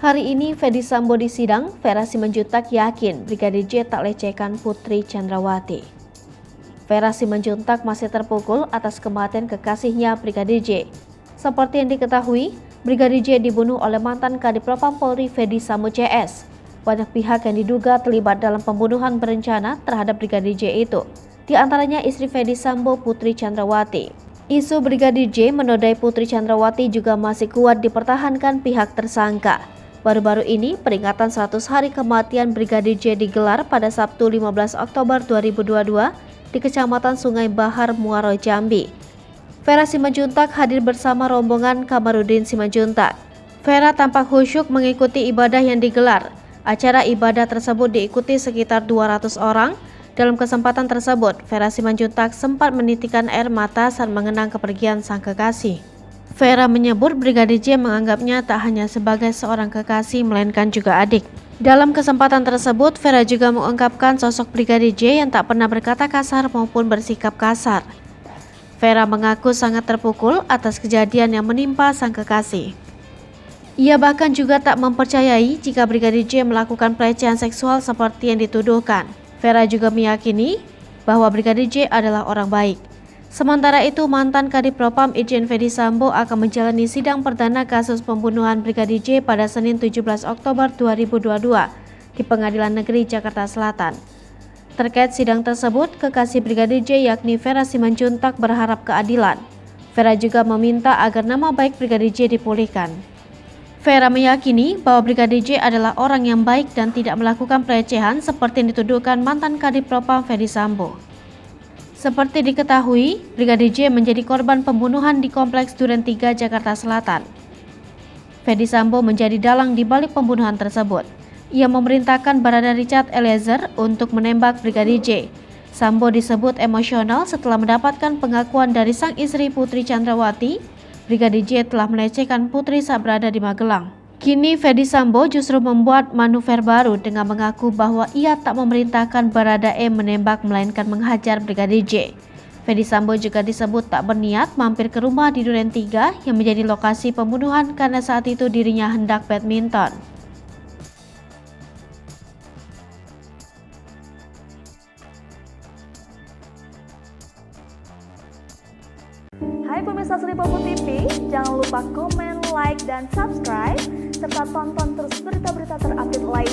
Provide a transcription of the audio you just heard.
Hari ini Ferdy Sambo disidang, Vera Simanjuntak yakin Brigadir J tak lecehkan Putri Chandrawati. Vera Simanjuntak masih terpukul atas kematian kekasihnya Brigadir J. Seperti yang diketahui, Brigadir J dibunuh oleh mantan Kadipropam Polri Ferdy Sambo CS. Banyak pihak yang diduga terlibat dalam pembunuhan berencana terhadap Brigadir J itu, di antaranya istri Ferdy Sambo, Putri Chandrawati. Isu Brigadir J menodai Putri Chandrawati juga masih kuat dipertahankan pihak tersangka. Baru-baru ini, peringatan 100 hari kematian Brigadir J digelar pada Sabtu 15 Oktober 2022 di Kecamatan Sungai Bahar, Muaro, Jambi. Vera Simanjuntak hadir bersama rombongan Kamarudin Simanjuntak. Vera tampak khusyuk mengikuti ibadah yang digelar. Acara ibadah tersebut diikuti sekitar 200 orang. Dalam kesempatan tersebut, Vera Simanjuntak sempat menitikan air mata saat mengenang kepergian sang kekasih. Vera menyebut Brigadir J menganggapnya tak hanya sebagai seorang kekasih melainkan juga adik. Dalam kesempatan tersebut, Vera juga mengungkapkan sosok Brigadir J yang tak pernah berkata kasar maupun bersikap kasar. Vera mengaku sangat terpukul atas kejadian yang menimpa sang kekasih. Ia bahkan juga tak mempercayai jika Brigadir J melakukan pelecehan seksual seperti yang dituduhkan. Vera juga meyakini bahwa Brigadir J adalah orang baik. Sementara itu, mantan Kadipropam Irjen Ferdy Sambo akan menjalani sidang perdana kasus pembunuhan Brigadir J pada Senin 17 Oktober 2022 di Pengadilan Negeri Jakarta Selatan. Terkait sidang tersebut, kekasih Brigadir J yakni Vera Simanjuntak berharap keadilan. Vera juga meminta agar nama baik Brigadir J dipulihkan. Vera meyakini bahwa Brigadir J adalah orang yang baik dan tidak melakukan pelecehan seperti yang dituduhkan mantan Kadipropam Ferdy Sambo. Seperti diketahui, Brigadir J menjadi korban pembunuhan di Kompleks Duren 3, Jakarta Selatan. Ferdy Sambo menjadi dalang di balik pembunuhan tersebut. Ia memerintahkan Barada Richard Eliezer untuk menembak Brigadir J. Sambo disebut emosional setelah mendapatkan pengakuan dari sang istri Putri Chandrawati. Brigadir J telah melecehkan Putri saat berada di Magelang. Kini Ferdy Sambo justru membuat manuver baru dengan mengaku bahwa ia tak memerintahkan Barada E menembak melainkan menghajar Brigadir J. Ferdy Sambo juga disebut tak berniat mampir ke rumah di Duren 3 yang menjadi lokasi pembunuhan karena saat itu dirinya hendak badminton. Hai pemirsa Sri Popo TV, jangan lupa komen, like, dan subscribe, serta tonton terus berita-berita terupdate lain